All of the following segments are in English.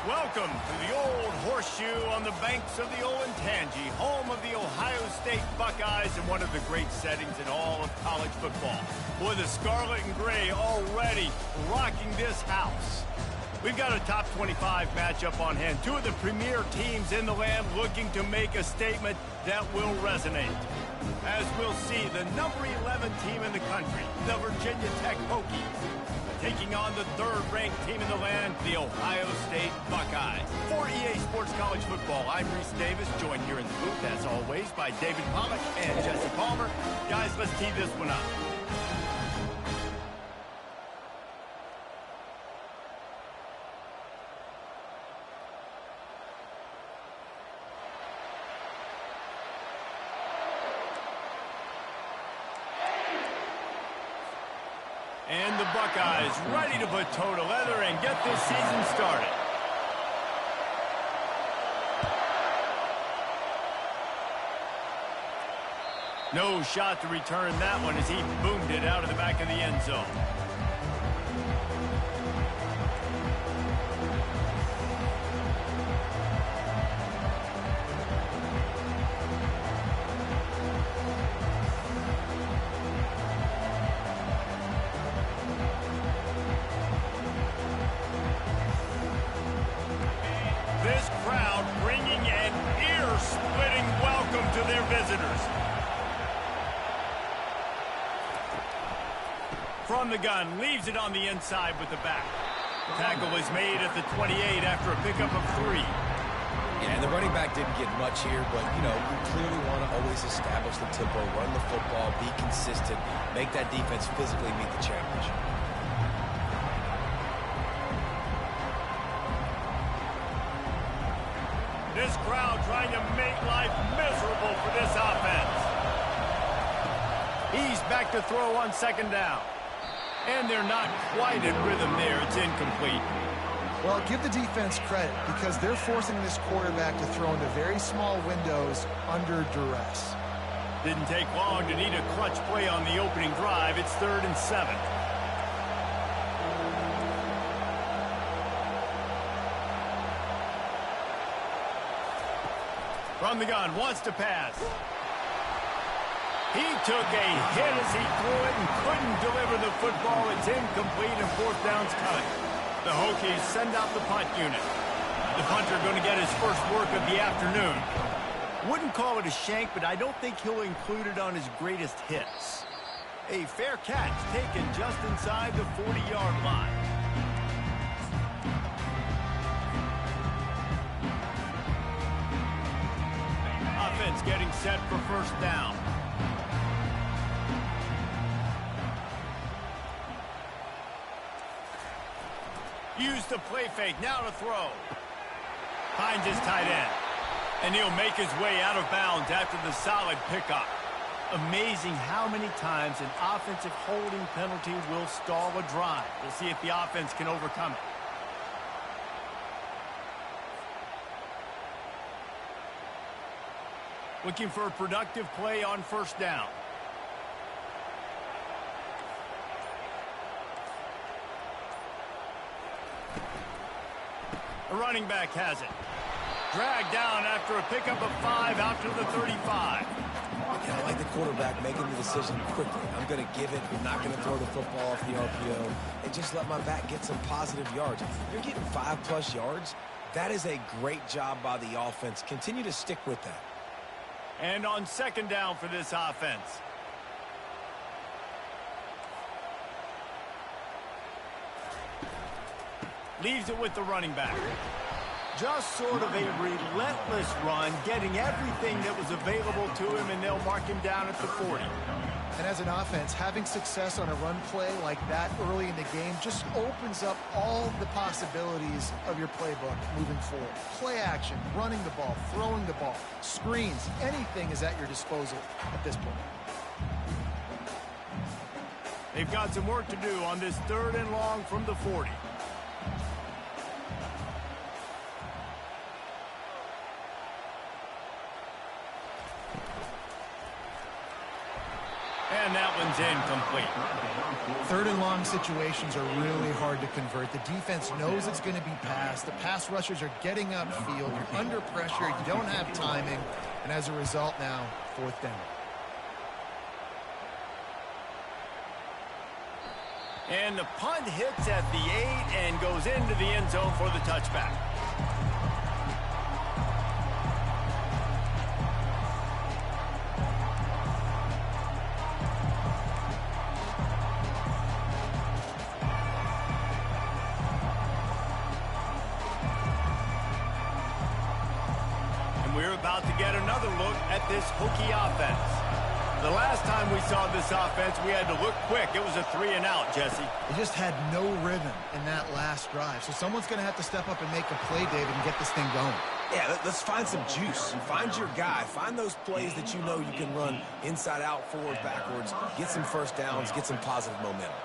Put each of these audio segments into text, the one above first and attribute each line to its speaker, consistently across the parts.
Speaker 1: Welcome to the Old Horseshoe on the banks of the Olentangy, home of the Ohio State Buckeyes and one of the great settings in all of college football. Boy, the Scarlet and Gray already rocking this house. We've got a top 25 matchup on hand. Two of the premier teams in the land looking to make a statement that will resonate. As we'll see, the number 11 team in the country, the Virginia Tech Hokies, taking on the third-ranked team in the land, the Ohio State Buckeyes. For EA Sports College Football, I'm Reese Davis, joined here in the booth, as always, by David Pollack and Jesse Palmer. Guys, let's tee this one up. And the Buckeyes ready to put toe to leather and get this season started. No shot to return that one as he boomed it out of the back of the end zone. This crowd bringing an ear-splitting welcome to their visitors. From the gun, leaves it on the inside with the back. Tackle is made at the 28 after a pickup of 3.
Speaker 2: Yeah, and the running back didn't get much here, but, you know, you clearly want to always establish the tempo, run the football, be consistent, make that defense physically meet the challenge.
Speaker 1: This crowd trying to make life miserable for this offense. He's back to throw on second down. And they're not quite in rhythm there. It's incomplete.
Speaker 3: Well, give the defense credit because they're forcing this quarterback to throw into very small windows under duress.
Speaker 1: Didn't take long to need a clutch play on the opening drive. It's 3rd and 7. From the gun, wants to pass. He took a hit as he threw it and couldn't deliver the football. It's incomplete and 4th down's coming. The Hokies send out the punt unit. The punter going to get his first work of the afternoon. Wouldn't call it a shank, but I don't think he'll include it on his greatest hits. A fair catch taken just inside the 40-yard line. Offense getting set for first down. Used the play fake, now to throw. Finds his tight end. And he'll make his way out of bounds after the solid pickup. Amazing how many times an offensive holding penalty will stall a drive. We'll see if the offense can overcome it. Looking for a productive play on first down. The running back has it. Dragged down after a pickup of 5 out to the 35.
Speaker 2: Yeah, I like the quarterback making the decision quickly. I'm going to give it. I'm not going to throw the football off the RPO and just let my back get some positive yards. You're getting 5+ yards. That is a great job by the offense. Continue to stick with that.
Speaker 1: And on second down for this offense. Leaves it with the running back. Just sort of a relentless run, getting everything that was available to him, and they'll mark him down at the 40.
Speaker 3: And as an offense, having success on a run play like that early in the game just opens up all the possibilities of your playbook moving forward. Play action, running the ball, throwing the ball, screens, anything is at your disposal at this point.
Speaker 1: They've got some work to do on this 3rd and long from the 40. And that one's incomplete.
Speaker 3: Third and long situations are really hard to convert. The defense knows it's going to be passed. The pass rushers are getting upfield. You're under pressure. You don't have timing. And as a result now, fourth down.
Speaker 1: And the punt hits at the 8 and goes into the end zone for the touchback. We're about to get another look at this Hokie offense. The last time we saw this offense, we had to look quick. It was a 3-and-out, Jesse.
Speaker 3: They just had no rhythm in that last drive. So someone's going to have to step up and make a play, David, and get this thing going.
Speaker 2: Yeah, let's find some juice. Find your guy. Find those plays that you know you can run inside out, forward, backwards. Get some first downs. Get some positive momentum.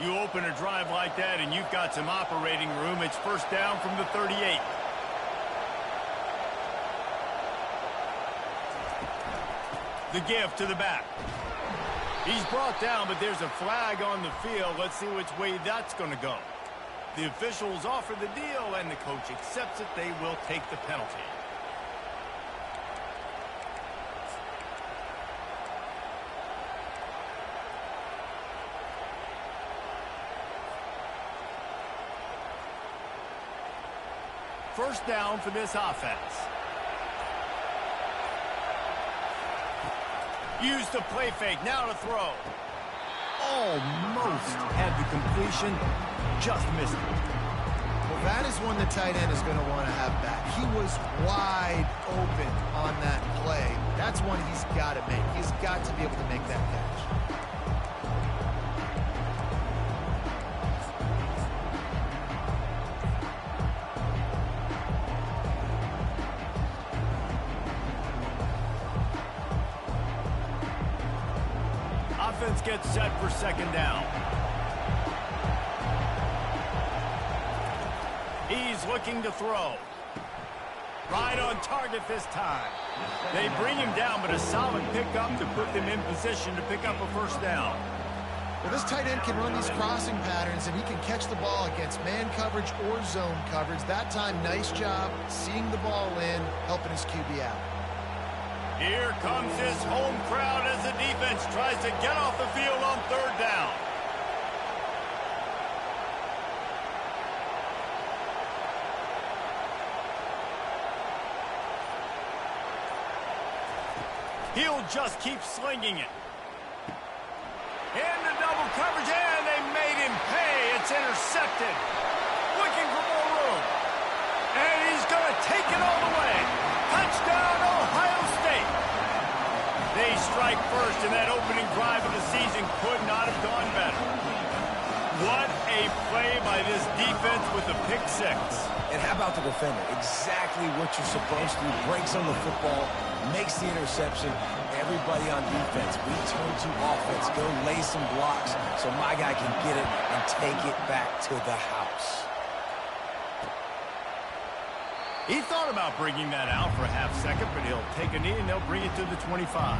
Speaker 1: You open a drive like that and you've got some operating room. It's first down from the 38. The give to the back. He's brought down, but there's a flag on the field. Let's see which way that's going to go. The officials offer the deal, and the coach accepts it. They will take the penalty. First down for this offense. Use the play fake, now to throw. Almost had the completion, just missed it.
Speaker 3: Well, that is one the tight end is going to want to have back. He was wide open on that play. That's one he's got to make. He's got to be able to make that catch.
Speaker 1: Offense gets set for second down. He's looking to throw. Right on target this time. They bring him down, but a solid pickup to put them in position to pick up a first down.
Speaker 3: Well, this tight end can run these crossing patterns, and he can catch the ball against man coverage or zone coverage. That time, nice job seeing the ball in, helping his QB out.
Speaker 1: Here comes his home crowd as the defense tries to get off the field on third down. He'll just keep slinging it. Into double coverage, and they made him pay. It's intercepted. Looking for more room. And he's going to take it all the way. Touchdown, Ohio State. They strike first, and that opening drive of the season could not have gone better. What a play by this defense with the pick six.
Speaker 2: And how about the defender? Exactly what you're supposed to do. Breaks on the football, makes the interception. Everybody on defense, we turn to offense. Go lay some blocks so my guy can get it and take it back to the house.
Speaker 1: He thought about bringing that out for a half second, but he'll take a knee and they'll bring it to the 25.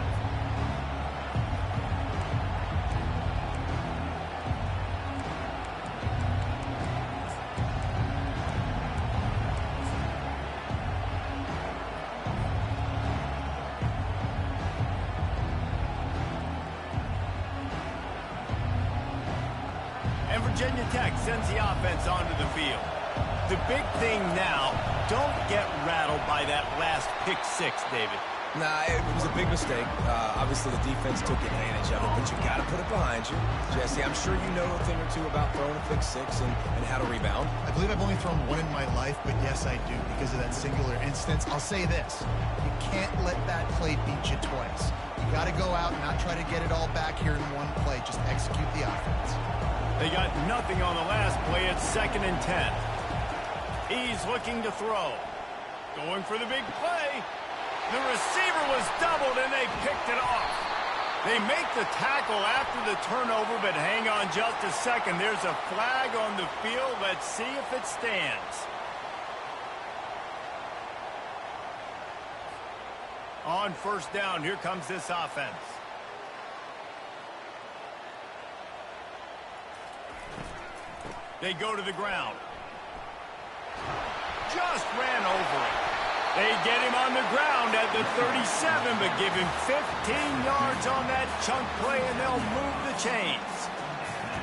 Speaker 1: And Virginia Tech sends the offense onto the field. The big thing now, don't get rattled by that last pick six, David.
Speaker 2: Nah, it was a big mistake. Obviously, the defense took advantage of it, but you got to put it behind you. Jesse, I'm sure you know a thing or two about throwing a pick six and how to rebound.
Speaker 3: I believe I've only thrown one in my life, but yes, I do, because of that singular instance. I'll say this. You can't let that play beat you twice. You got to go out and not try to get it all back here in one play. Just execute the offense.
Speaker 1: They got nothing on the last play. It's 2nd and 10. He's looking to throw. Going for the big play. The receiver was doubled, and they picked it off. They make the tackle after the turnover, but hang on just a second. There's a flag on the field. Let's see if it stands. On first down, here comes this offense. They go to the ground. Just ran over it. They get him on the ground at the 37, but give him 15 yards on that chunk play, and they'll move the chains.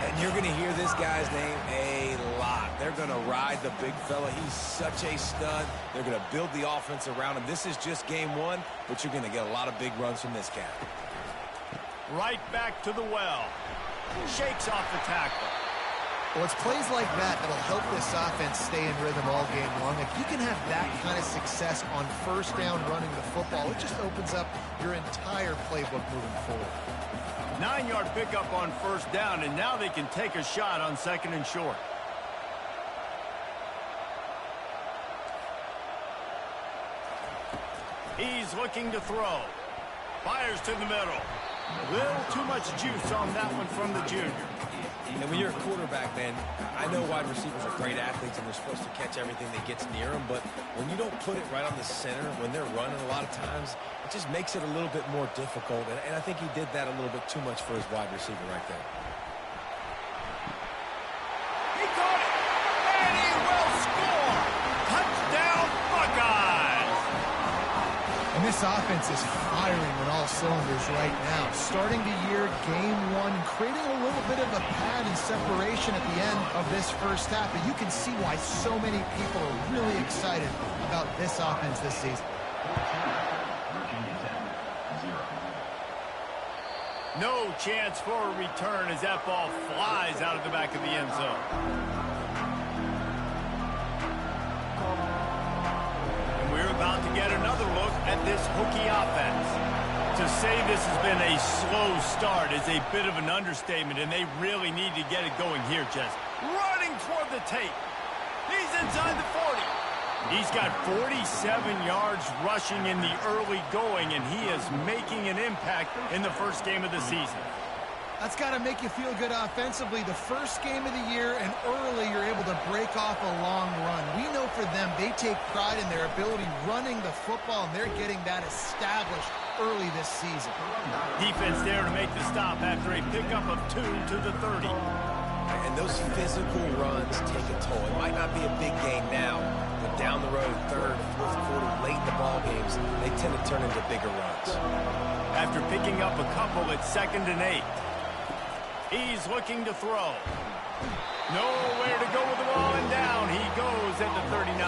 Speaker 2: And you're going to hear this guy's name a lot. They're going to ride the big fella. He's such a stud. They're going to build the offense around him. This is just game one, but you're going to get a lot of big runs from this guy.
Speaker 1: Right back to the well. Shakes off the tackle.
Speaker 3: Well, it's plays like that that'll help this offense stay in rhythm all game long. If you can have that kind of success on first down running the football, it just opens up your entire playbook moving forward.
Speaker 1: 9-yard pickup on first down, and now they can take a shot on second and short. He's looking to throw. Fires to the middle. Little too much juice on that one from the junior.
Speaker 2: And when you're a quarterback, man, I know wide receivers are great athletes and they're supposed to catch everything that gets near them, but when you don't put it right on the center, when they're running a lot of times, it just makes it a little bit more difficult. And I think he did that a little bit too much for his wide receiver right there.
Speaker 1: He caught it, and he will score. Touchdown, Buckeyes.
Speaker 3: And this offense is firing on all cylinders right now. Starting the year, game one, creating a little bit of a pad and separation at the end of this first half. But you can see why so many people are really excited about this offense this season.
Speaker 1: No chance for a return as that ball flies out of the back of the end zone. And we're about to get another look at this Hokie offense. To say this has been a slow start is a bit of an understatement, and they really need to get it going here, Jess. Running toward the tape. He's inside the 40. He's got 47 yards rushing in the early going, and he is making an impact in the first game of the season.
Speaker 3: That's got to make you feel good offensively. The first game of the year, and early you're able to break off a long run. We know for them, they take pride in their ability running the football, and they're getting that established early this season.
Speaker 1: Defense there to make the stop after a pickup of 2 to the 30.
Speaker 2: And those physical runs take a toll. It might not be a big gain now, but down the road, third, fourth quarter, late in the ball games, they tend to turn into bigger runs.
Speaker 1: After picking up a couple at 2nd and 8. He's looking to throw. Nowhere to go with the ball, and down he goes at the 39.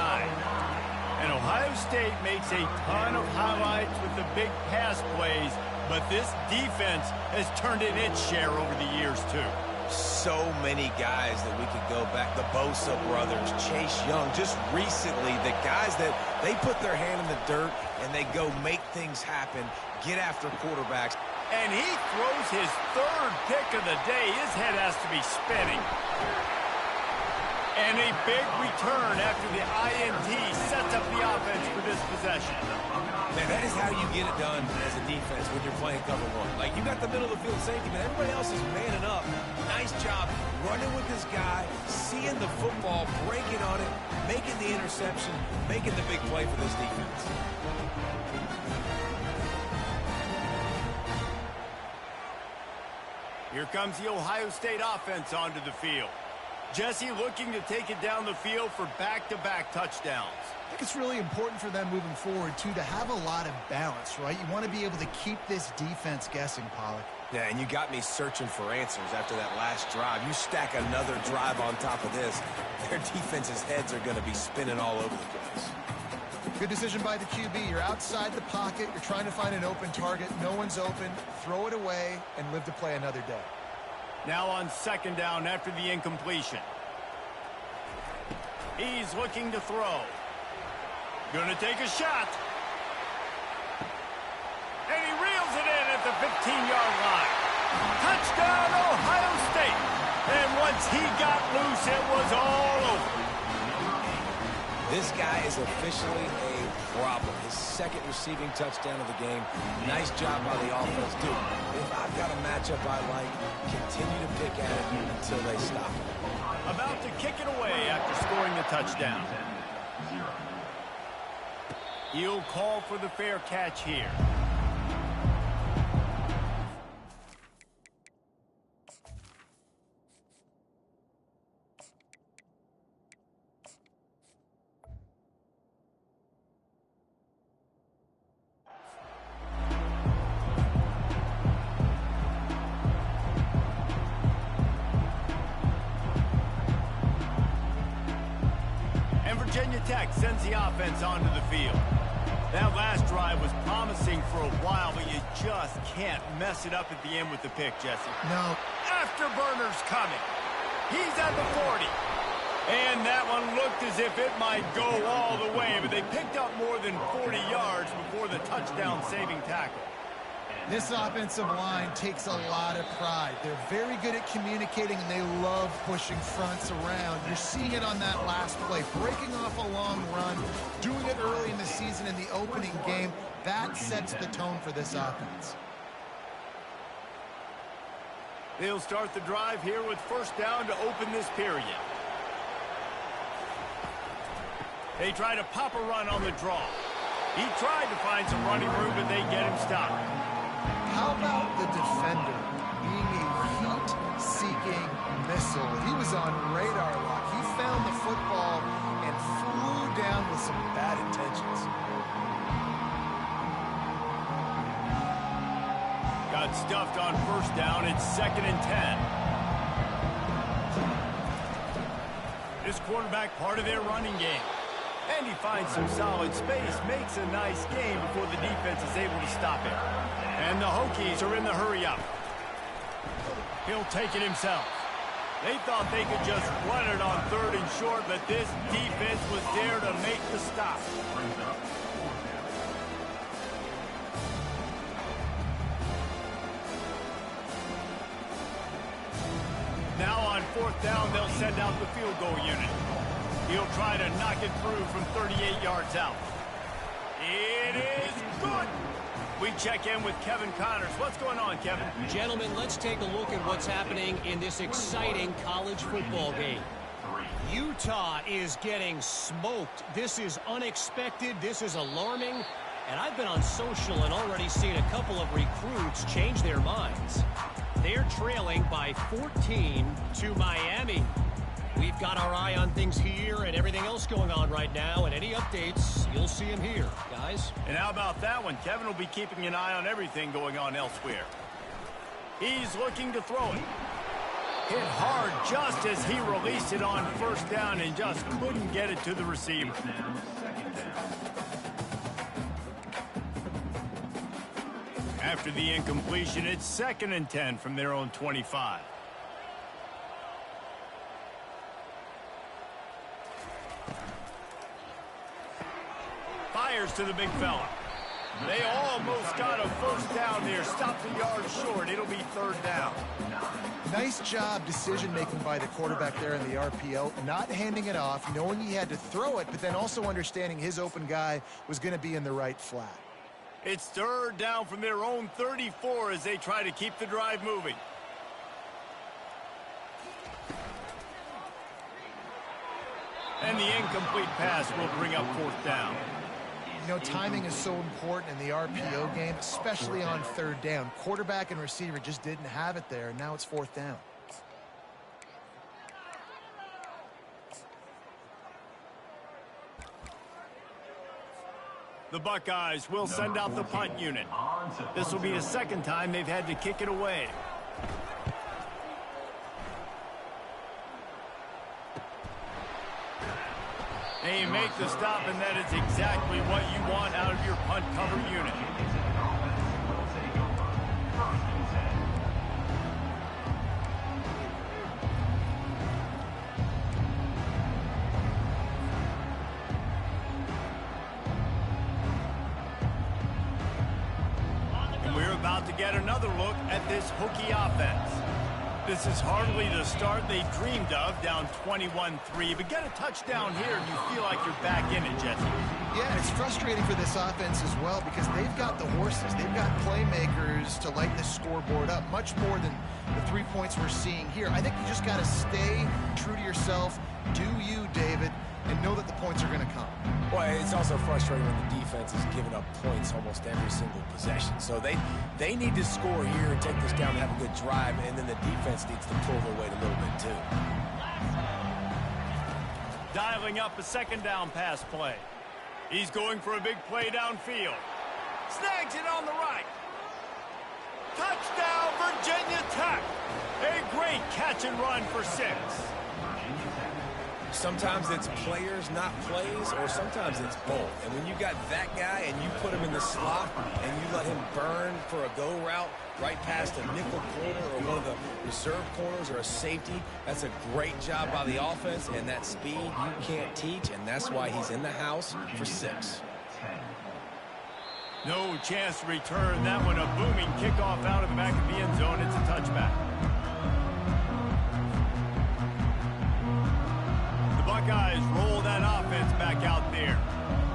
Speaker 1: And Ohio State makes a ton of highlights with the big pass plays, but this defense has turned in its share over the years, too.
Speaker 2: So many guys that we could go back. The Bosa brothers, Chase Young, just recently, the guys that they put their hand in the dirt and they go make things happen, get after quarterbacks.
Speaker 1: And he throws his 3rd pick of the day. His head has to be spinning. And a big return after the INT sets up the offense for this possession.
Speaker 2: Man, that is how you get it done as a defense when you're playing cover one. Like, you got the middle of the field safety, but everybody else is manning up. Nice job running with this guy, seeing the football, breaking on it, making the interception, making the big play for this defense.
Speaker 1: Here comes the Ohio State offense onto the field. Jesse looking to take it down the field for back-to-back touchdowns.
Speaker 3: I think it's really important for them moving forward, too, to have a lot of balance, right? You want to be able to keep this defense guessing, Pollack.
Speaker 2: Yeah, and you got me searching for answers after that last drive. You stack another drive on top of this, their defense's heads are going to be spinning all over the place.
Speaker 3: Good decision by the QB. You're outside the pocket. You're trying to find an open target. No one's open. Throw it away and live to play another day.
Speaker 1: Now on 2nd down after the incompletion. He's looking to throw. Gonna take a shot. And he reels it in at the 15-yard line. Touchdown, Ohio State. And once he got loose, it was all over.
Speaker 2: This guy is officially a problem. His second receiving touchdown of the game. Nice job by the offense. Dude, if I've got a matchup I like, continue to pick at it until they stop it.
Speaker 1: About to kick it away after scoring the touchdown. He'll call for the fair catch here. Virginia Tech sends the offense onto the field. That last drive was promising for a while, but you just can't mess it up at the end with the pick, Jesse.
Speaker 3: No.
Speaker 1: Afterburner's coming. He's at the 40. And that one looked as if it might go all the way, but they picked up more than 40 yards before the touchdown-saving tackle.
Speaker 3: This offensive line takes a lot of pride. They're very good at communicating, and they love pushing fronts around. You're seeing it on that last play, breaking off a long run, doing it early in the season in the opening game. That sets the tone for this offense.
Speaker 1: They'll start the drive here with first down to open this period. They try to pop a run on the draw. He tried to find some running room, but they get him stopped.
Speaker 3: How about the defender being a heat-seeking missile? He was on radar lock. He found the football and flew down with some bad intentions.
Speaker 1: Got stuffed on first down. It's 2nd and 10. This quarterback part of their running game. And he finds some solid space, makes a nice game before the defense is able to stop it. And the Hokies are in the hurry-up. He'll take it himself. They thought they could just run it on 3rd and short, but this defense was there to make the stop. Now on 4th down, they'll send out the field goal unit. He'll try to knock it through from 38 yards out. It is good. We check in with Kevin Connors. What's going on, Kevin?
Speaker 4: Gentlemen, let's take a look at what's happening in this exciting college football game. Utah is getting smoked. This is unexpected. This is alarming. And I've been on social and already seen a couple of recruits change their minds. They're trailing by 14 to Miami. We've got our eye on things here and everything else going on right now, and any updates, you'll see them here, guys.
Speaker 1: And how about that one? Kevin will be keeping an eye on everything going on elsewhere. He's looking to throw it. Hit hard just as he released it on first down and just couldn't get it to the receiver. After the incompletion, it's 2nd and 10 from their own 25. Fires to the big fella. They almost got a first down there. Stopped the yard short. It'll be 3rd down.
Speaker 3: Nice job decision-making by the quarterback there in the RPO, not handing it off, knowing he had to throw it, but then also understanding his open guy was going to be in the right flat.
Speaker 1: It's 3rd down from their own 34 as they try to keep the drive moving. And the incomplete pass will bring up 4th down.
Speaker 3: You know, timing is so important in the RPO game, especially on 3rd down. Quarterback and receiver just didn't have it there, and now it's 4th down.
Speaker 1: The Buckeyes will send out the punt unit. This will be the 2nd time they've had to kick it away. They make the stop, and that is exactly what you want out of your punt cover unit. And we're about to get another look at this Hokie offense. This is hardly the start they dreamed of, down 21-3, but get a touchdown here and you feel like you're back in it, Jesse.
Speaker 3: Yeah, it's frustrating for this offense as well because they've got the horses. They've got playmakers to light this scoreboard up, much more than the 3 points we're seeing here. I think you just got to stay true to yourself, do you, David, and know that the points are going to come.
Speaker 2: Well, it's also frustrating when the defense is giving up points almost every single possession. So they need to score here and take this down and have a good drive, and then the defense needs to pull their weight a little bit too.
Speaker 1: Dialing up a second down pass play. He's going for a big play downfield. Snags it on the right. Touchdown, Virginia Tech. A great catch and run for 6.
Speaker 2: Sometimes it's players, not plays, or sometimes it's both. And when you got that guy and you put him in the slot and you let him burn for a go route right past a nickel corner or one of the reserve corners or a safety, that's a great job by the offense, and that speed you can't teach, and that's why he's in the house for 6.
Speaker 1: No chance to return that one. A booming kickoff out of the back of the end zone. It's a touchback. Buckeyes roll that offense back out there.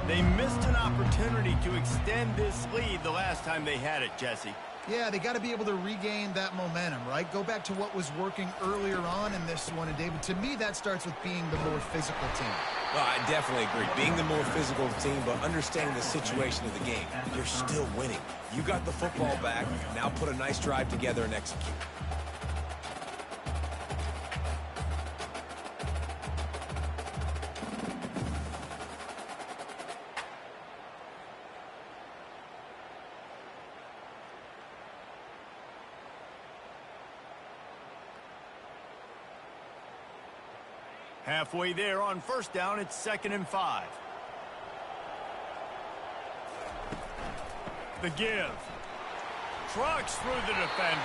Speaker 1: They missed an opportunity to extend this lead the last time they had it, Jesse.
Speaker 3: Yeah, they got to be able to regain that momentum, right? Go back to what was working earlier on in this one. And, David, to me, that starts with being the more physical team.
Speaker 2: Well, I definitely agree. Being the more physical team, but understanding the situation of the game. You're still winning. You got the football back. Now put a nice drive together and execute.
Speaker 1: Halfway there on first down, it's 2nd and 5. The give. Trucks through the defender.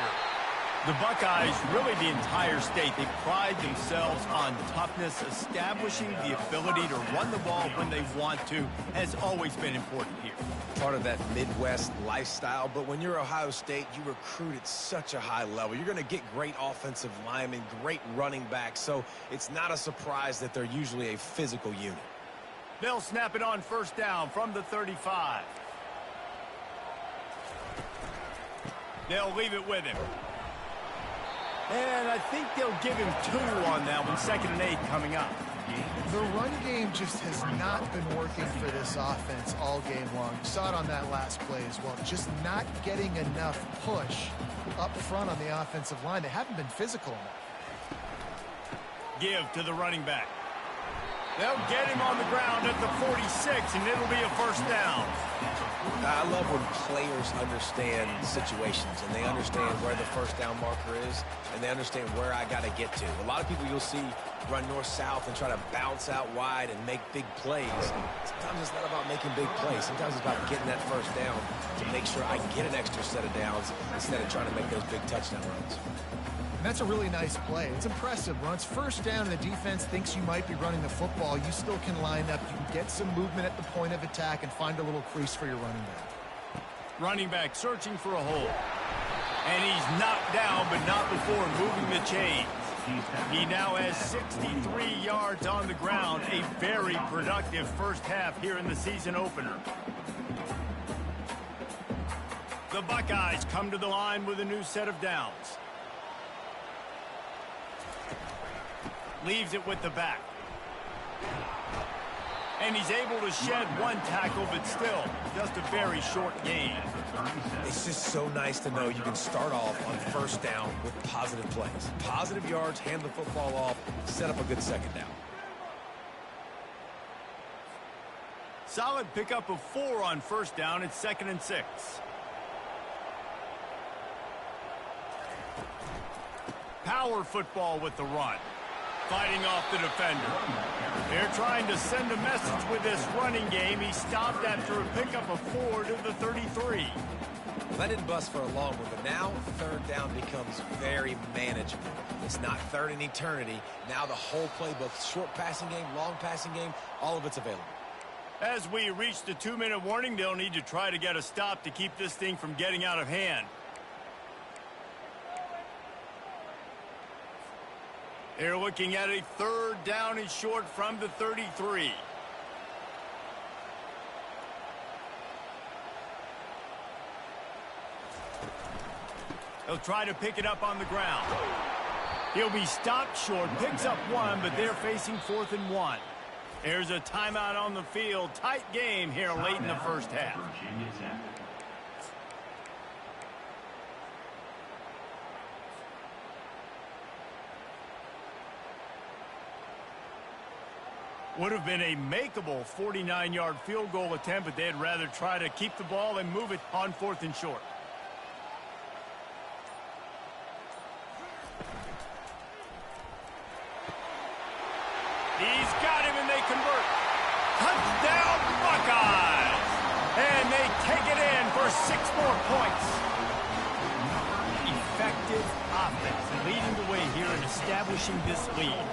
Speaker 1: The Buckeyes, really the entire state, they pride themselves on toughness. Establishing the ability to run the ball when they want to has always been important here.
Speaker 2: Part of that Midwest lifestyle, but when you're Ohio State, you recruit at such a high level. You're going to get great offensive linemen, great running backs, so it's not a surprise that they're usually a physical unit.
Speaker 1: They'll snap it on first down from the 35. They'll leave it with him. And I think they'll give him 2 on that one, 2nd and 8 coming up.
Speaker 3: The run game just has not been working for this offense all game long. You saw it on that last play as well. Just not getting enough push up front on the offensive line. They haven't been physical enough.
Speaker 1: Give to the running back. They'll get him on the ground at the 46, and it'll be a first down.
Speaker 2: I love when players understand situations and they understand where the first down marker is and they understand where I got to get to. A lot of people you'll see run north-south and try to bounce out wide and make big plays. Sometimes it's not about making big plays. Sometimes it's about getting that first down to make sure I get an extra set of downs instead of trying to make those big touchdown runs.
Speaker 3: And that's a really nice play. It's impressive. When it's first down and the defense thinks you might be running the football, you still can line up. You can get some movement at the point of attack and find a little crease for your running back.
Speaker 1: Running back searching for a hole. And he's knocked down, but not before moving the chains. He now has 63 yards on the ground. A very productive first half here in the season opener. The Buckeyes come to the line with a new set of downs. Leaves it with the back. And he's able to shed 1 tackle, but still just a very short gain.
Speaker 2: It's just so nice to know you can start off on first down with positive plays. Positive yards, hand the football off, set up a good second down.
Speaker 1: Solid pickup of 4 on first down. It's 2nd and 6. Power football with the run. Fighting off the defender. They're trying to send a message with this running game. He stopped after a pickup of 4 to the 33.
Speaker 2: Well, that didn't bust for a long one, but now third down becomes very manageable. It's not third in eternity. Now the whole playbook, short passing game, long passing game, all of it's available.
Speaker 1: As we reach the 2-minute warning, they'll need to try to get a stop to keep this thing from getting out of hand. They're looking at a 3rd down and short from the 33. He'll try to pick it up on the ground. He'll be stopped short, picks up 1, but they're facing 4th and 1. There's a timeout on the field. Tight game here late in the first half. Would have been a makeable 49-yard field goal attempt, but they'd rather try to keep the ball and move it on 4th and short. He's got him, and they convert. Touchdown, Buckeyes! And they take it in for 6 more points. Effective offense leading the way here in establishing this lead.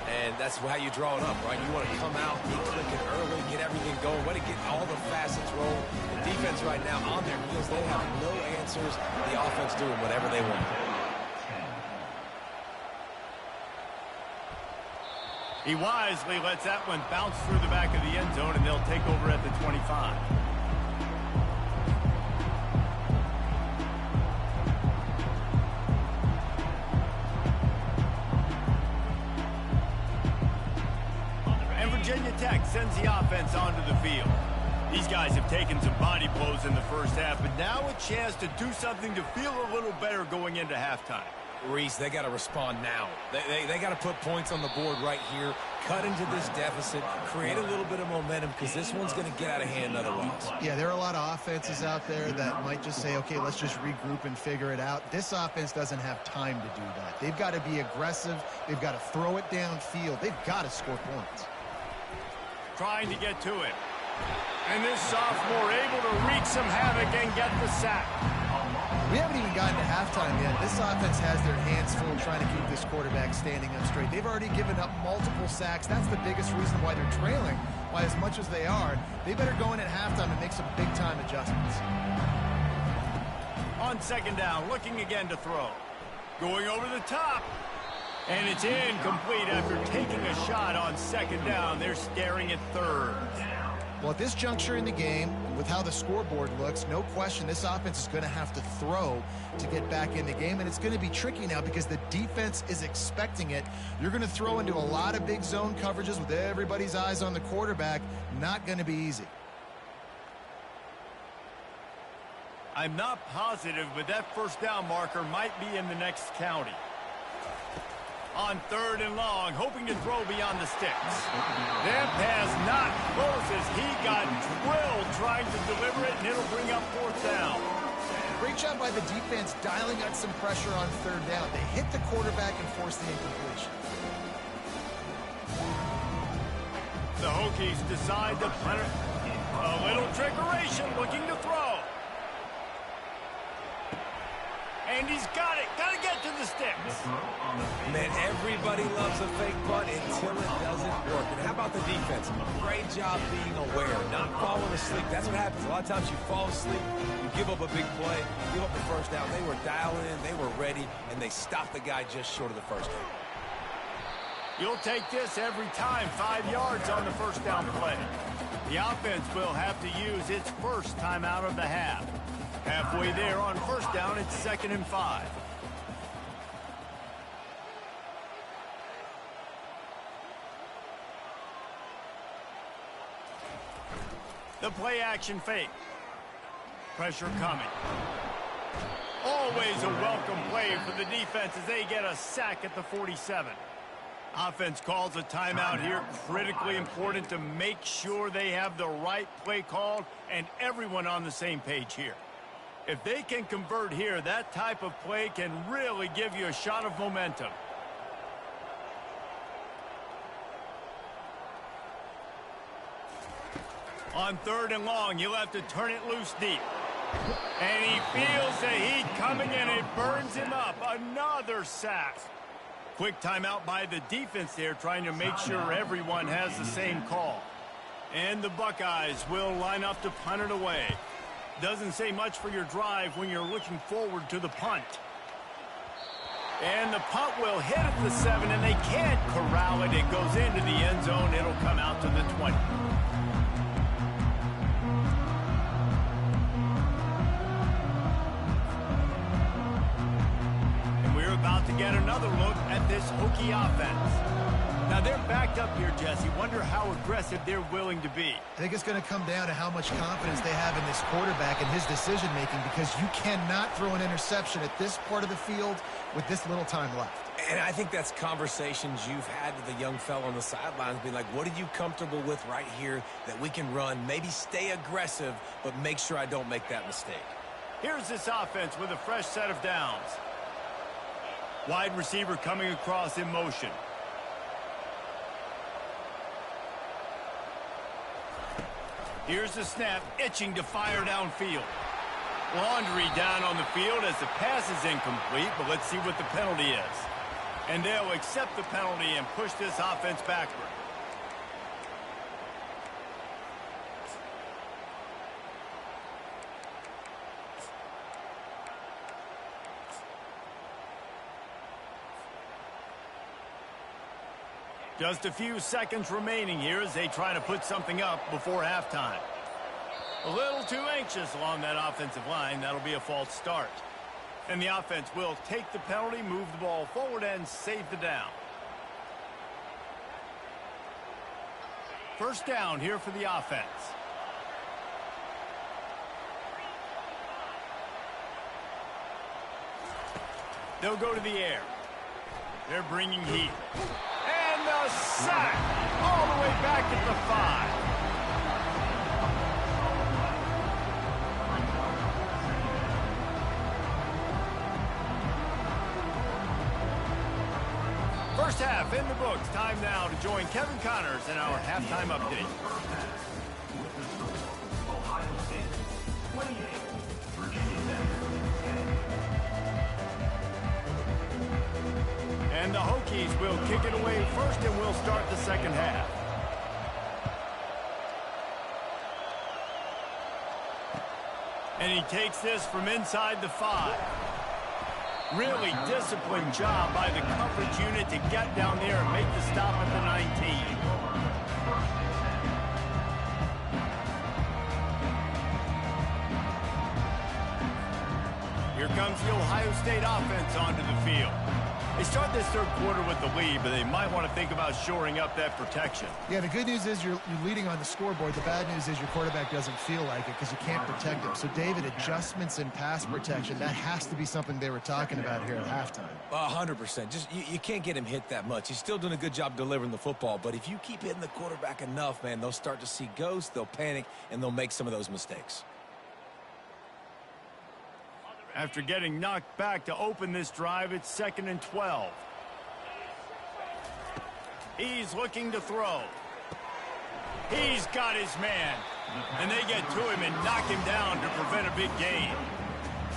Speaker 2: And that's how you draw it up, right? You want to come out, get clicking early, get everything going, want to get all the facets rolling. The defense right now on their heels, they have no answers. The offense doing whatever they want.
Speaker 1: He wisely lets that one bounce through the back of the end zone, and they'll take over at the 25. And Virginia Tech sends the offense onto the field. These guys have taken some body blows in the first half, but now a chance to do something to feel a little better going into halftime.
Speaker 2: Reese, they got to respond now. They got to put points on the board right here, cut into this deficit, create a little bit of momentum, because this one's going to get out of hand otherwise.
Speaker 3: Yeah, there are a lot of offenses out there that might just say, okay, let's just regroup and figure it out. This offense doesn't have time to do that. They've got to be aggressive. They've got to throw it downfield. They've got to score points.
Speaker 1: Trying to get to it. And this sophomore able to wreak some havoc and get the sack.
Speaker 3: We haven't even gotten to halftime yet. This offense has their hands full trying to keep this quarterback standing up straight. They've already given up multiple sacks. That's the biggest reason why they're trailing, why as much as they are, they better go in at halftime and make some big-time adjustments.
Speaker 1: On 2nd down, looking again to throw. Going over the top. And it's incomplete after taking a shot on 2nd down. They're staring at 3rd.
Speaker 3: Well, at this juncture in the game, with how the scoreboard looks, no question this offense is going to have to throw to get back in the game, and it's going to be tricky now because the defense is expecting it. You're going to throw into a lot of big zone coverages with everybody's eyes on the quarterback. Not going to be easy.
Speaker 1: I'm not positive, but that 1st down marker might be in the next county. On 3rd and long, hoping to throw beyond the sticks. That pass not close as he got drilled trying to deliver it, and it'll bring up 4th down.
Speaker 3: Great job by the defense dialing out some pressure on 3rd down. They hit the quarterback and forced the incompletion.
Speaker 1: The Hokies decide to punt it. A little trickeration, looking to throw. And he's got it. Got to get to the sticks.
Speaker 2: Man, everybody loves a fake punt until it doesn't work. And how about the defense? Great job being aware, not falling asleep. That's what happens. A lot of times you fall asleep, you give up a big play, give up the 1st down. They were dialed in, they were ready, and they stopped the guy just short of the 1st down.
Speaker 1: You'll take this every time. 5 yards on the 1st down play. The offense will have to use its first timeout of the half. Halfway there on 1st down, it's 2nd and 5. The play action fake. Pressure coming. Always a welcome play for the defense as they get a sack at the 47. Offense calls a timeout here. Critically important to make sure they have the right play called and everyone on the same page here. If they can convert here, that type of play can really give you a shot of momentum. On 3rd and long, you'll have to turn it loose deep. And he feels the heat coming in. It burns him up. Another sack. Quick timeout by the defense there, trying to make sure everyone has the same call. And the Buckeyes will line up to punt it away. Doesn't say much for your drive when you're looking forward to the punt. And the punt will hit at the 7, and they can't corral it. It goes into the end zone. It'll come out to the 20. And we're about to get another look at this Hokie offense. Now, they're backed up here, Jesse. Wonder how aggressive they're willing to be.
Speaker 3: I think it's going to come down to how much confidence they have in this quarterback and his decision-making, because you cannot throw an interception at this part of the field with this little time left.
Speaker 2: And I think that's conversations you've had with a young fellow on the sidelines, being like, what are you comfortable with right here that we can run? Maybe stay aggressive, but make sure I don't make that mistake.
Speaker 1: Here's this offense with a fresh set of downs. Wide receiver coming across in motion. Here's the snap, itching to fire downfield. Laundry down on the field as the pass is incomplete, but let's see what the penalty is. And they'll accept the penalty and push this offense backward. Just a few seconds remaining here as they try to put something up before halftime. A little too anxious along that offensive line. That'll be a false start. And the offense will take the penalty, move the ball forward, and save the down. First down here for the offense. They'll go to the air. They're bringing heat. And the sack all the way back at the 5. First half in the books. Time now to join Kevin Connors in our halftime update. And the Hokies will kick it away first, and we'll start the second half. And he takes this from inside the 5. Really disciplined job by the coverage unit to get down there and make the stop at the 19. Here comes the Ohio State offense onto the field. They start this third quarter with the lead, but they might want to think about shoring up that protection.
Speaker 3: Yeah, the good news is you're leading on the scoreboard. The bad news is your quarterback doesn't feel like it because you can't protect him. So, David, adjustments in pass protection, that has to be something they were talking about here at halftime.
Speaker 2: 100%. Just you can't get him hit that much. He's still doing a good job delivering the football, but if you keep hitting the quarterback enough, man, they'll start to see ghosts, they'll panic, and they'll make some of those mistakes.
Speaker 1: After getting knocked back to open this drive, it's 2nd and 12. He's looking to throw. He's got his man. And they get to him and knock him down to prevent a big gain.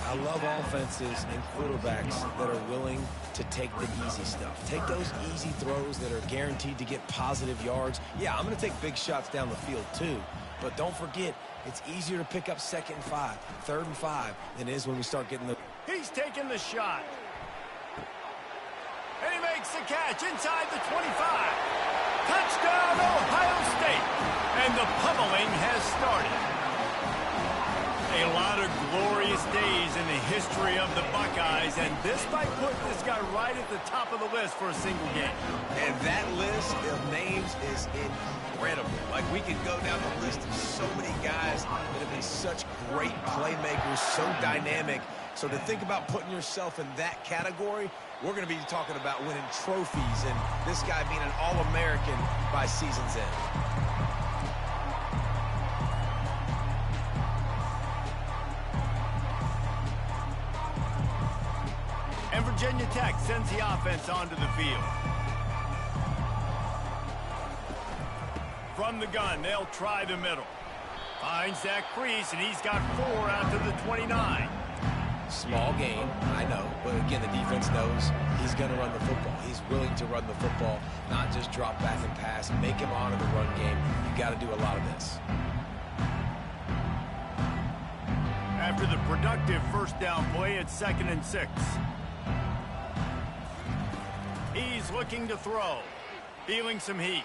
Speaker 2: I love offenses and quarterbacks that are willing to take the easy stuff. Take those easy throws that are guaranteed to get positive yards. Yeah, I'm going to take big shots down the field too. But don't forget, it's easier to pick up 2nd and 5, 3rd and 5 than it is when we start getting the...
Speaker 1: He's taking the shot. And he makes the catch inside the 25. Touchdown, Ohio State. And the pummeling has started. A lot of glorious days in the history of the Buckeyes, and this might put this guy right at the top of the list for a single game.
Speaker 2: And that list of names is incredible. Like, we could go down the list of so many guys that have been such great playmakers, so dynamic. So to think about putting yourself in that category, we're going to be talking about winning trophies and this guy being an All-American by season's end.
Speaker 1: And Virginia Tech sends the offense onto the field. From the gun, they'll try the middle. Finds that crease, and he's got 4 out to the 29.
Speaker 2: Small gain, I know, but again, the defense knows he's going to run the football. He's willing to run the football, not just drop back and pass, make him honor the run game. You got to do a lot of this. After
Speaker 1: the productive first down play, it's 2nd and 6. He's looking to throw. Feeling some heat.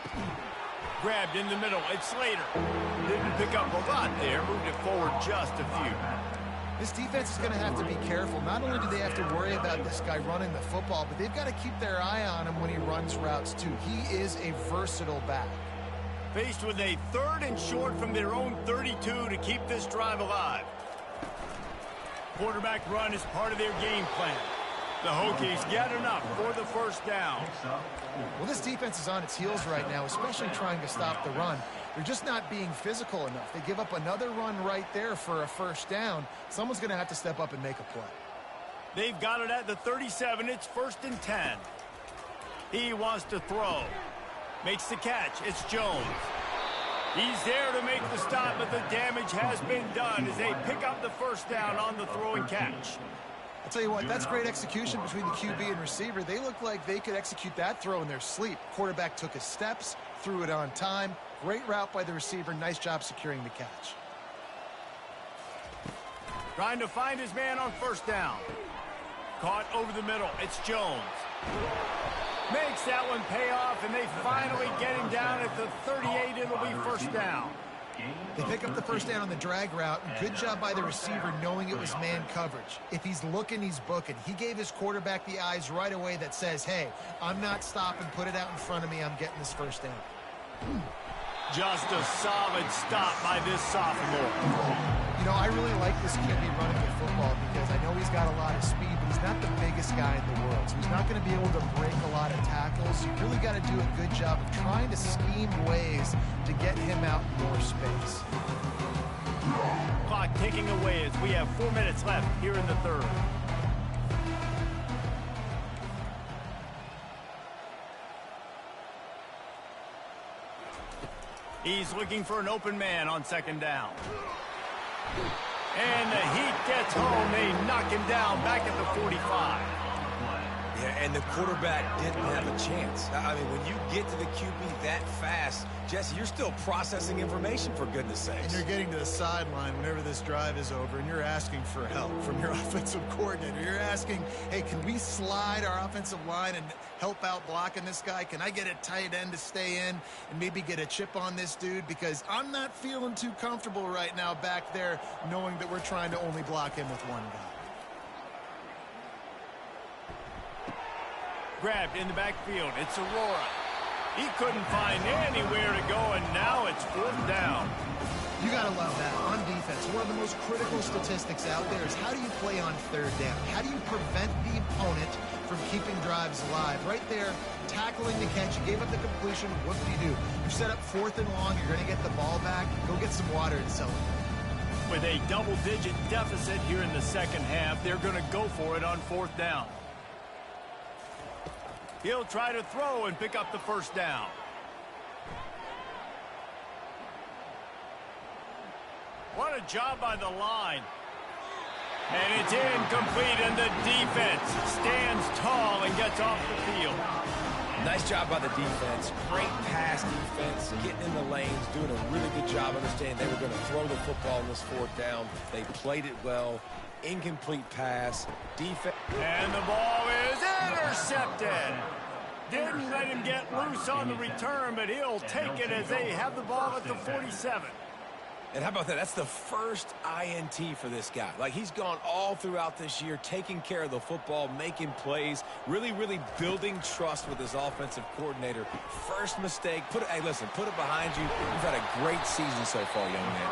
Speaker 1: Grabbed in the middle. It's Slater. Didn't pick up a lot there. Moved it forward just a few.
Speaker 3: This defense is going to have to be careful. Not only do they have to worry about this guy running the football, but they've got to keep their eye on him when he runs routes too. He is a versatile back.
Speaker 1: Faced with a 3rd and short from their own 32 to keep this drive alive. Quarterback run is part of their game plan. The Hokies get enough for the first down.
Speaker 3: Well, this defense is on its heels right now, especially trying to stop the run. They're just not being physical enough. They give up another run right there for a first down. Someone's going to have to step up and make a play.
Speaker 1: They've got it at the 37. It's 1st and 10. He wants to throw. Makes the catch. It's Jones. He's there to make the stop, but the damage has been done as they pick up the first down on the throw and catch.
Speaker 3: I'll tell you what, that's great execution between the QB and receiver. They look like they could execute that throw in their sleep. Quarterback took his steps, threw it on time. Great route by the receiver. Nice job securing the catch.
Speaker 1: Trying to find his man on first down. Caught over the middle. It's Jones. Makes that one pay off, and they finally get him down at the 38. It'll be first down.
Speaker 3: They pick up the first down on the drag route. Good job by the receiver knowing it was man coverage. If he's looking, he's booking. He gave his quarterback the eyes right away that says, hey, I'm not stopping. Put it out in front of me. I'm getting this first down.
Speaker 1: Just a solid stop by this sophomore.
Speaker 3: You know, I really like this QB running the football because I know he's got a lot of speed, but he's not the biggest guy in the world. So he's not going to be able to break a lot of tackles. You really got to do a good job of trying to scheme ways to get him out in more space.
Speaker 1: Clock ticking away as we have 4 minutes left here in the third. He's looking for an open man on second down. And the heat gets home. They knock him down back at the 45.
Speaker 2: Yeah, and the quarterback didn't have a chance. I mean, when you get to the QB that fast, Jesse, you're still processing information, for goodness sakes.
Speaker 3: And you're getting to the sideline whenever this drive is over, and you're asking for help from your offensive coordinator. You're asking, hey, can we slide our offensive line and help out blocking this guy? Can I get a tight end to stay in and maybe get a chip on this dude? Because I'm not feeling too comfortable right now back there knowing that we're trying to only block him with one guy.
Speaker 1: Grabbed in the backfield. It's Aurora. He couldn't find anywhere to go, and now it's 4th down.
Speaker 3: You got to love that. On defense, one of the most critical statistics out there is how do you play on 3rd down? How do you prevent the opponent from keeping drives alive? Right there, tackling the catch. You gave up the completion. What do? You set up 4th and long. You're going to get the ball back. Go get some water and celebrate.
Speaker 1: With a double-digit deficit here in the second half, they're going to go for it on 4th down. He'll try to throw and pick up the first down. What a job by the line. And it's incomplete, and the defense stands tall and gets off the field.
Speaker 2: Nice job by the defense. Great pass defense, getting in the lanes, doing a really good job understanding they were going to throw the football on this 4th down. They played it well. Incomplete pass. Defense.
Speaker 1: And the ball is intercepted. Didn't let him get loose on the return, but he'll take it as they have the ball at the 47.
Speaker 2: And how about that? That's the first INT for this guy. Like, he's gone all throughout this year, taking care of the football, making plays, really, really building trust with his offensive coordinator. First mistake. Hey, listen, put it behind you. You've had a great season so far, young man.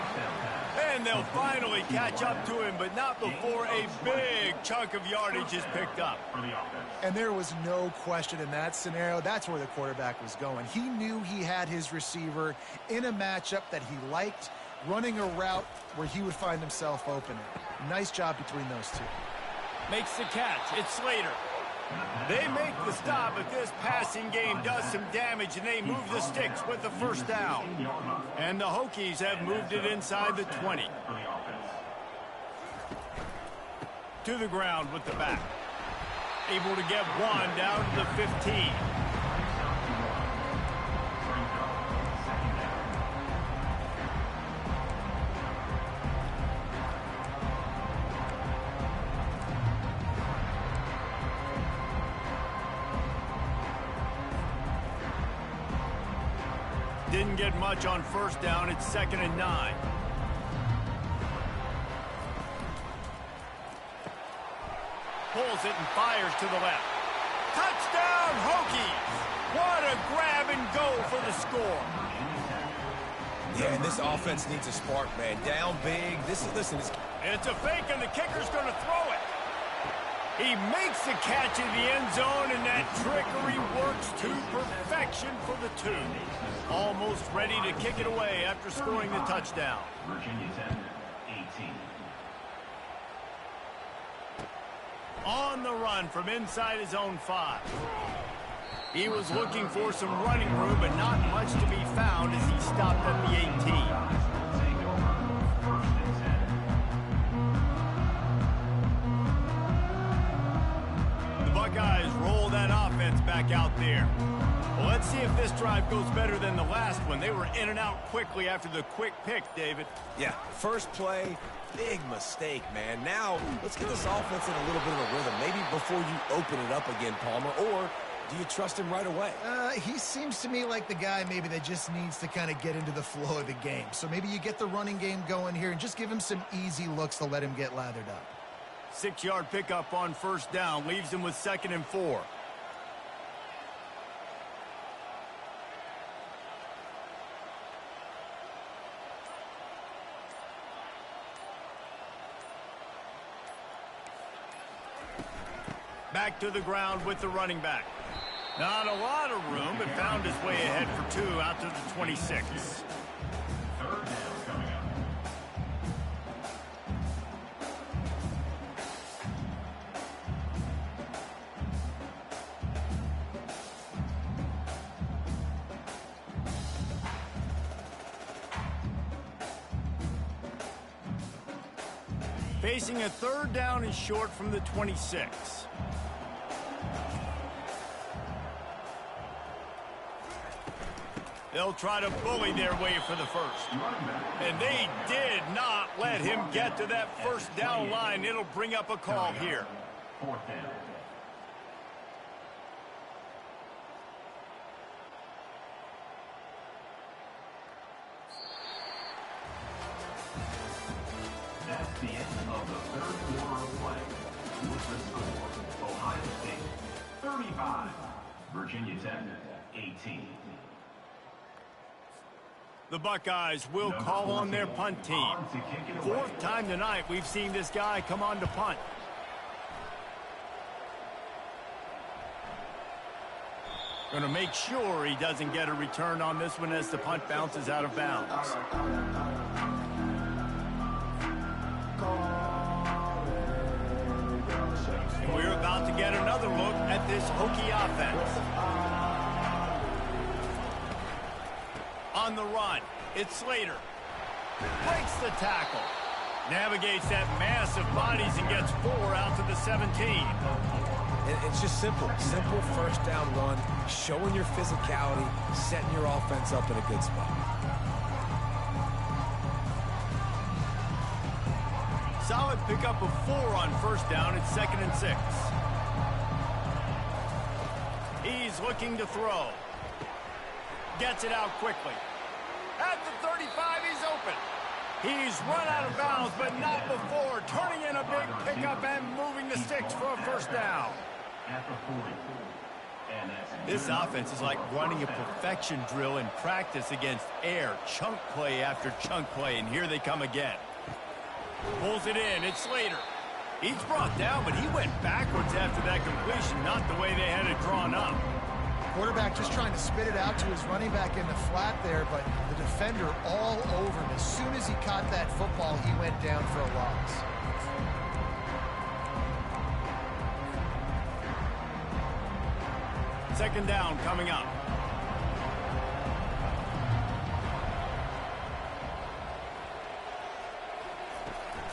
Speaker 1: And they'll finally catch up to him, but not before a big chunk of yardage is picked up.
Speaker 3: And there was no question in that scenario. That's where the quarterback was going. He knew he had his receiver in a matchup that he liked, running a route where he would find himself open. Nice job between those two.
Speaker 1: Makes the catch. It's Slater. They make the stop, but this passing game does some damage, and they move the sticks with the first down. And the Hokies have moved it inside the 20. To the ground with the back. Able to get one down to the 15. didn't get much on first down. It's 2nd and 9. Pulls it and fires to the left. Touchdown, Hokies! What a grab and go for the score.
Speaker 2: Yeah, and this offense needs a spark, man. Down big. Listen.
Speaker 1: It's a fake, and the kicker's going to throw it. He makes the catch in the end zone, and that trickery works to perfection for the 2. Almost ready to kick it away after scoring the touchdown.
Speaker 5: Virginia Tech, 18.
Speaker 1: On the run from inside his own 5. He was looking for some running room, but not much to be found as he stopped at the 18. Buckeyes roll that offense back out there. Well, let's see if this drive goes better than the last one. They were in and out quickly after the quick pick, David.
Speaker 2: Yeah, first play, big mistake, man. Now, let's get this offense in a little bit of a rhythm. Maybe before you open it up again, Palmer, or do you trust him right away?
Speaker 3: He seems to me like the guy maybe that just needs to kind of get into the flow of the game. So maybe you get the running game going here and just give him some easy looks to let him get lathered up.
Speaker 1: 6-yard pickup on first down leaves him with 2nd and 4. Back to the ground with the running back. Not a lot of room, but found his way ahead for 2 out to the 26.
Speaker 5: Third down coming up.
Speaker 1: Facing a 3rd down and short from the 26. They'll try to bully their way for the first. And they did not let him get to that first down line. It'll bring up a call here.
Speaker 5: 4th down. That's the end of the 3rd quarter of play. With the score, Ohio State 35, Virginia Tech 18.
Speaker 1: The Buckeyes will call on their punt team. 4th time tonight we've seen this guy come on to punt. Going to make sure he doesn't get a return on this one as the punt bounces out of bounds. And we're about to get another look at this Hokie offense. On the run, it's Slater. Breaks the tackle. Navigates that mass of bodies and gets 4 out to the 17.
Speaker 2: It's just simple. Simple first down run, showing your physicality, setting your offense up in a good spot.
Speaker 1: Solid pickup of 4 on first down. It's 2nd and 6. He's looking to throw. Gets it out quickly. At the 35, he's open. He's run out of bounds, but not before. Turning in a big pickup and moving the sticks for a first down.
Speaker 5: At the 40.
Speaker 1: This offense is like running a perfection drill in practice against air. Chunk play after chunk play, and here they come again. Pulls it in. It's Slater. He's brought down, but he went backwards after that completion, not the way they had it drawn up.
Speaker 3: Quarterback just trying to spit it out to his running back in the flat there, but the defender all over him. As soon as he caught that football, he went down for a loss.
Speaker 1: Second down coming up.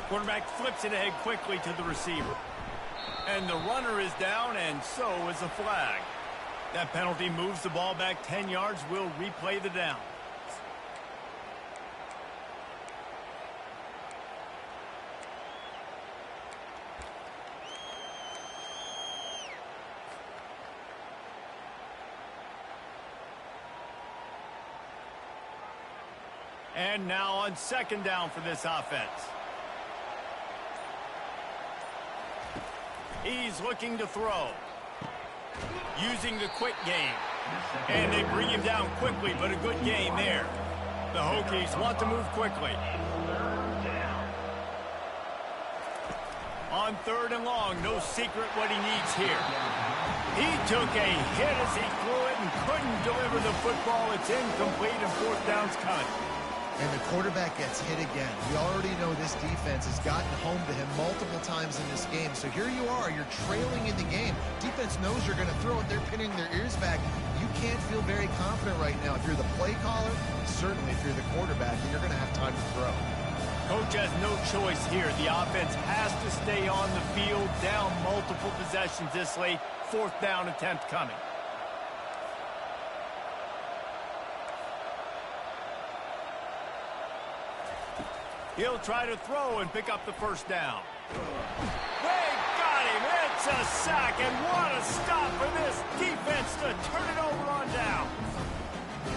Speaker 1: Quarterback flips it ahead quickly to the receiver. And the runner is down, and so is a flag. That penalty moves the ball back 10 yards. We'll replay the down. And now on second down for this offense. He's looking to throw. Using the quick game. And they bring him down quickly, but a good gain there. The Hokies want to move quickly. On third and long, no secret what he needs here. He took a hit as he threw it and couldn't deliver the football. It's incomplete and fourth down's coming.
Speaker 3: And the quarterback gets hit again. We already know this defense has gotten home to him multiple times in this game. So here you are, you're trailing in the game. Defense knows you're going to throw it. They're pinning their ears back. You can't feel very confident right now. If you're the play caller, certainly if you're the quarterback, then you're going to have time to throw.
Speaker 1: Coach has no choice here. The offense has to stay on the field, down multiple possessions this late. Fourth down attempt coming. He'll try to throw and pick up the first down. They got him. It's a sack, and what a stop for this defense to turn it over on down.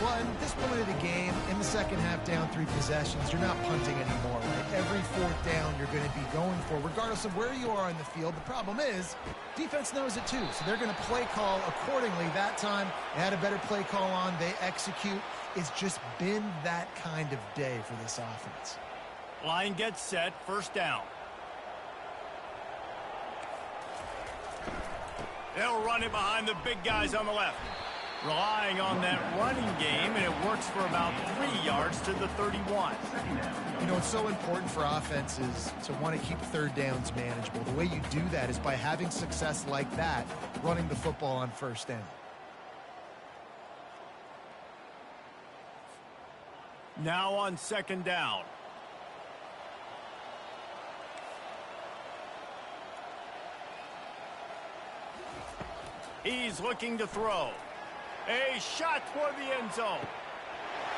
Speaker 3: Well, at this point of the game, in the second half, down 3 possessions, you're not punting anymore, right? Every fourth down you're going to be going for, regardless of where you are in the field. The problem is, defense knows it too, so they're going to play call accordingly. That time, they had a better play call on. They execute. It's just been that kind of day for this offense.
Speaker 1: Line gets set, first down. They'll run it behind the big guys on the left. Relying on that running game, and it works for about 3 yards to the 31.
Speaker 3: You know, it's so important for offenses to want to keep third downs manageable. The way you do that is by having success like that, running the football on first down.
Speaker 1: Now on second down. He's looking to throw. A shot toward the end zone.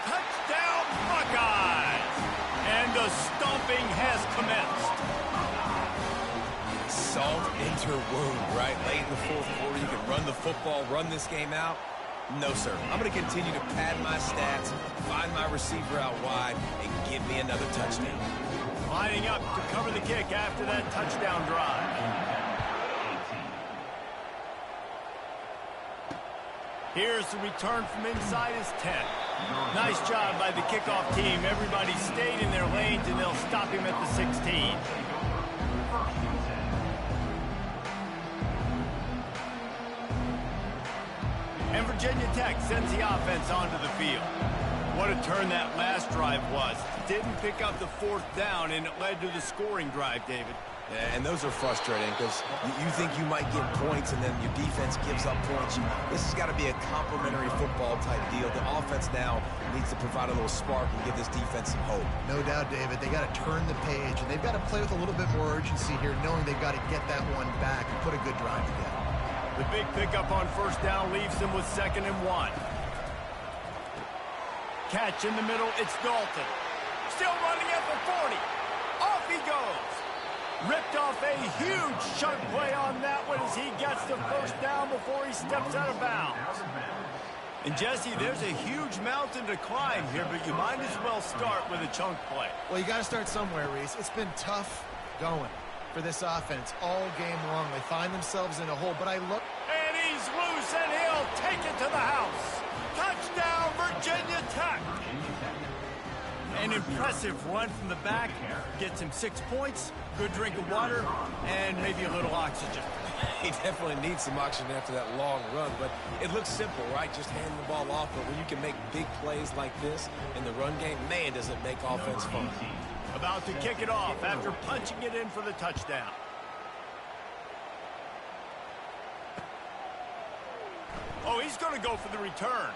Speaker 1: Touchdown, Buckeyes! And the stomping has commenced.
Speaker 2: Salt into wound, right? Late in the fourth quarter, you can run the football, run this game out. No, sir. I'm going to continue to pad my stats, find my receiver out wide, and give me another touchdown.
Speaker 1: Lining up to cover the kick after that touchdown drive. Here's the return from inside his 10. Nice job by the kickoff team. Everybody stayed in their lanes, and they'll stop him at the 16. And Virginia Tech sends the offense onto the field. What a turn that last drive was. Didn't pick up the fourth down, and it led to the scoring drive, David.
Speaker 2: Yeah, and those are frustrating because you think you might get points and then your defense gives up points. This has got to be a complementary football type deal. The offense now needs to provide a little spark and give this defense some hope.
Speaker 3: No doubt, David. They got to turn the page, and they've got to play with a little bit more urgency here, knowing they've got to get that one back and put a good drive together.
Speaker 1: The big pickup on first down leaves them with 2nd and 1. Catch in the middle, it's Dalton. Still running at the 40. Off he goes. Ripped off a huge chunk play on that one as he gets the first down before he steps out of bounds. And Jesse, there's a huge mountain to climb here, but you might as well start with a chunk play.
Speaker 3: Well, you got to start somewhere, Reese. It's been tough going for this offense all game long. They find themselves in a hole, but I look.
Speaker 1: And he's loose, and he'll take it to the house. Touchdown, Virginia Tech. An impressive run from the back. Gets him 6 points, good drink of water, and maybe a little oxygen.
Speaker 2: He definitely needs some oxygen after that long run, but it looks simple, right? Just hand the ball off, but when you can make big plays like this in the run game, man, does it make offense fun.
Speaker 1: About to kick it off after punching it in for the touchdown. Oh, he's going to go for the return.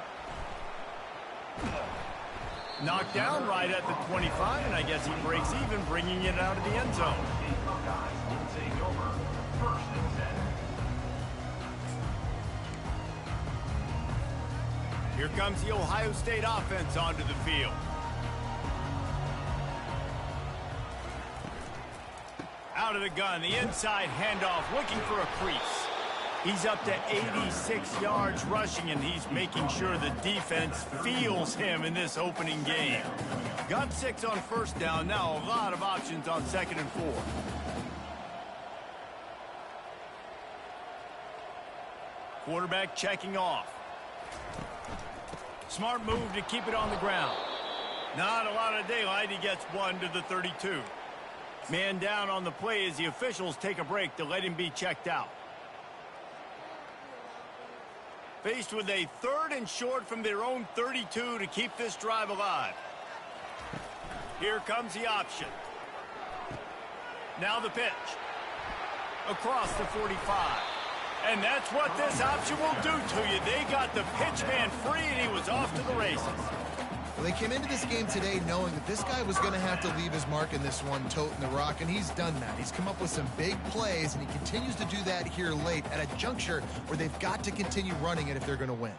Speaker 1: Knocked down right at the 25, and I guess he breaks even, bringing it out of the end zone. Here comes the Ohio State offense onto the field. Out of the gun, the inside handoff, looking for a crease. He's up to 86 yards rushing, and he's making sure the defense feels him in this opening game. Got 6 on first down. Now a lot of options on 2nd and 4. Quarterback checking off. Smart move to keep it on the ground. Not a lot of daylight. He gets 1 to the 32. Man down on the play as the officials take a break to let him be checked out. Faced with a 3rd and short from their own 32 to keep this drive alive. Here comes the option. Now the pitch. Across the 45. And that's what this option will do to you. They got the pitch man free, and he was off to the races.
Speaker 3: Well, they came into this game today knowing that this guy was going to have to leave his mark in this one, toting the rock, and he's done that. He's come up with some big plays, and he continues to do that here late at a juncture where they've got to continue running it if they're going to win.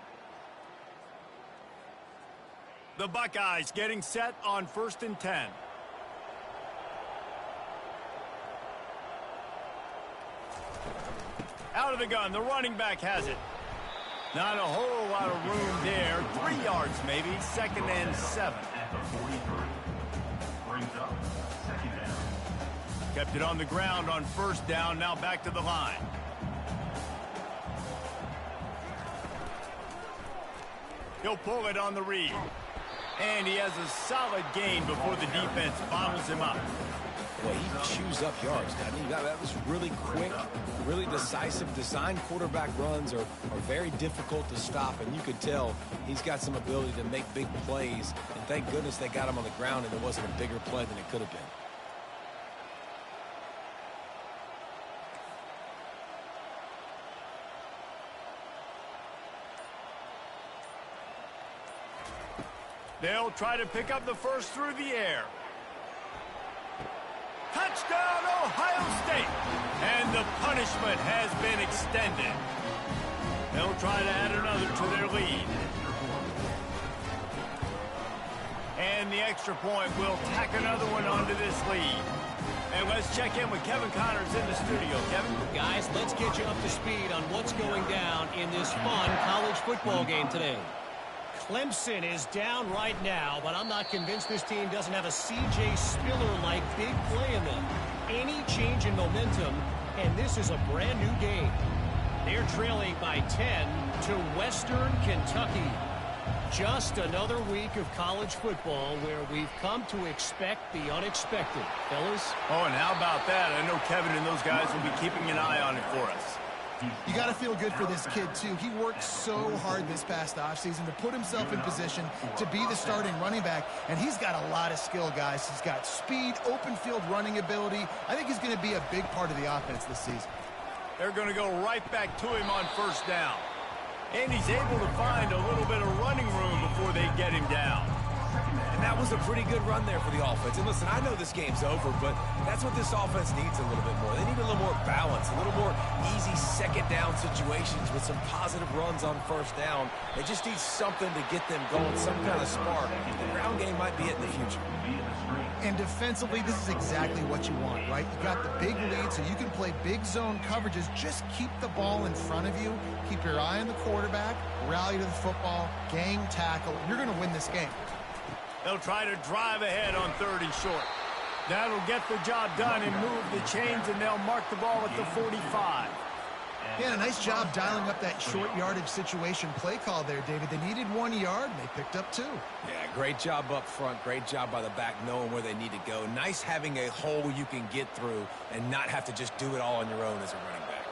Speaker 1: The Buckeyes getting set on 1st and 10. Out of the gun, the running back has it. Not a whole lot of room there. 3 yards maybe. 2nd and 7.
Speaker 5: At the 43. Brings up 2nd down.
Speaker 1: Kept it on the ground on 1st down. Now back to the line. He'll pull it on the read. And he has a solid gain before the defense bottles him up.
Speaker 2: Well, he chews up yards. I mean, that was really quick, really decisive. Design quarterback runs are very difficult to stop, and you could tell he's got some ability to make big plays. And thank goodness they got him on the ground and it wasn't a bigger play than it could have been.
Speaker 1: They'll try to pick up the first through the air. Touchdown, Ohio State! And the punishment has been extended. They'll try to add another to their lead. And the extra point will tack another one onto this lead. And let's check in with Kevin Connors in the studio. Kevin?
Speaker 4: Guys, let's get you up to speed on what's going down in this fun college football game today. Clemson is down right now, but I'm not convinced this team doesn't have a C.J. Spiller-like big play in them. Any change in momentum, and this is a brand new game. They're trailing by 10 to Western Kentucky. Just another week of college football where we've come to expect the unexpected. Fellas?
Speaker 1: Oh, and how about that? I know Kevin and those guys will be keeping an eye on it for us.
Speaker 3: You got to feel good for this kid, too. He worked so hard this past offseason to put himself in position to be the starting running back, and he's got a lot of skill, guys. He's got speed, open field running ability. I think he's going to be a big part of the offense this season.
Speaker 1: They're going to go right back to him on 1st down. And he's able to find a little bit of running room before they get him down.
Speaker 2: And that was a pretty good run there for the offense. And listen, I know this game's over, but that's what this offense needs a little bit more. They need a little more balance, a little more easy 2nd down situations with some positive runs on 1st down. They just need something to get them going, some kind of spark. The ground game might be it in the future.
Speaker 3: And defensively, this is exactly what you want, right? You got the big lead, so you can play big zone coverages. Just keep the ball in front of you. Keep your eye on the quarterback, rally to the football, gang tackle. You're going to win this game.
Speaker 1: They'll try to drive ahead on 3rd and short. That'll get the job done and move the chains, and they'll mark the ball at the 45.
Speaker 3: Yeah, a nice job dialing up that short yardage situation play call there, David. They needed 1 yard, and they picked up 2.
Speaker 2: Yeah, great job up front. Great job by the back knowing where they need to go. Nice having a hole you can get through and not have to just do it all on your own as a running back.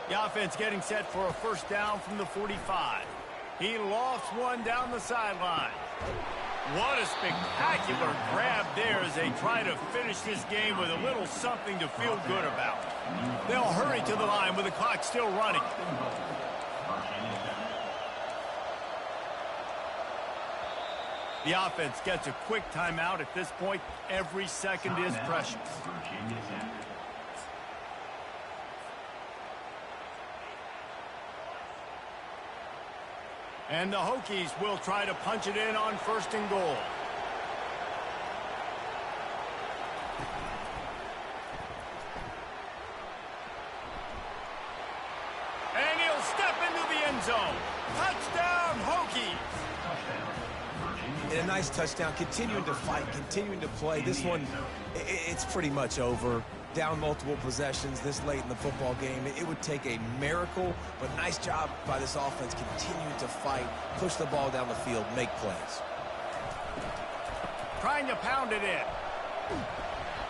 Speaker 1: The offense getting set for a 1st down from the 45. He lofts one down the sideline. What a spectacular grab there as they try to finish this game with a little something to feel good about. They'll hurry to the line with the clock still running. The offense gets a quick timeout at this point. Every second is precious. And the Hokies will try to punch it in on 1st and goal. And end zone. Touchdown, Hokies!
Speaker 2: And a nice touchdown, continuing to fight, continuing to play. This one, it's pretty much over. Down multiple possessions this late in the football game. It would take a miracle, but nice job by this offense continuing to fight, push the ball down the field, make plays.
Speaker 1: Trying to pound it in.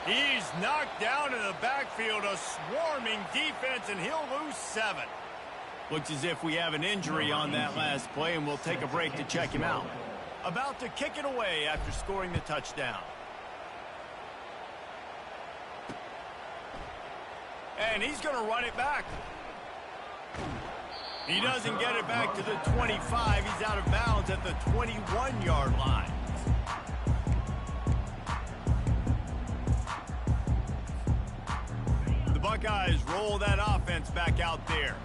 Speaker 1: He's knocked down in the backfield, a swarming defense, and he'll lose 7. Looks as if we have an injury on that last play, and we'll take a break to check him out. About to kick it away after scoring the touchdown. And he's going to run it back. He doesn't get it back to the 25. He's out of bounds at the 21-yard line. The Buckeyes roll that offense back out there.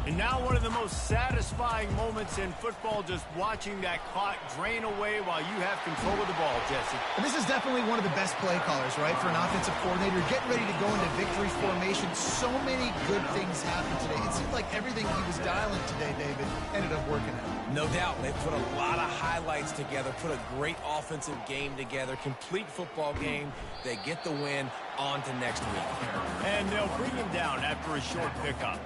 Speaker 1: And now one of the most satisfying moments in football, just watching that clock drain away while you have control of the ball, Jesse.
Speaker 3: And this is definitely one of the best play callers, right, for an offensive coordinator. Getting ready to go into victory formation. So many good things happened today. It seemed like everything he was dialing today, David, ended up working out.
Speaker 2: No doubt. They put a lot of highlights together, put a great offensive game together, complete football game. They get the win. On to next week.
Speaker 1: And they'll bring him down after a short pickup.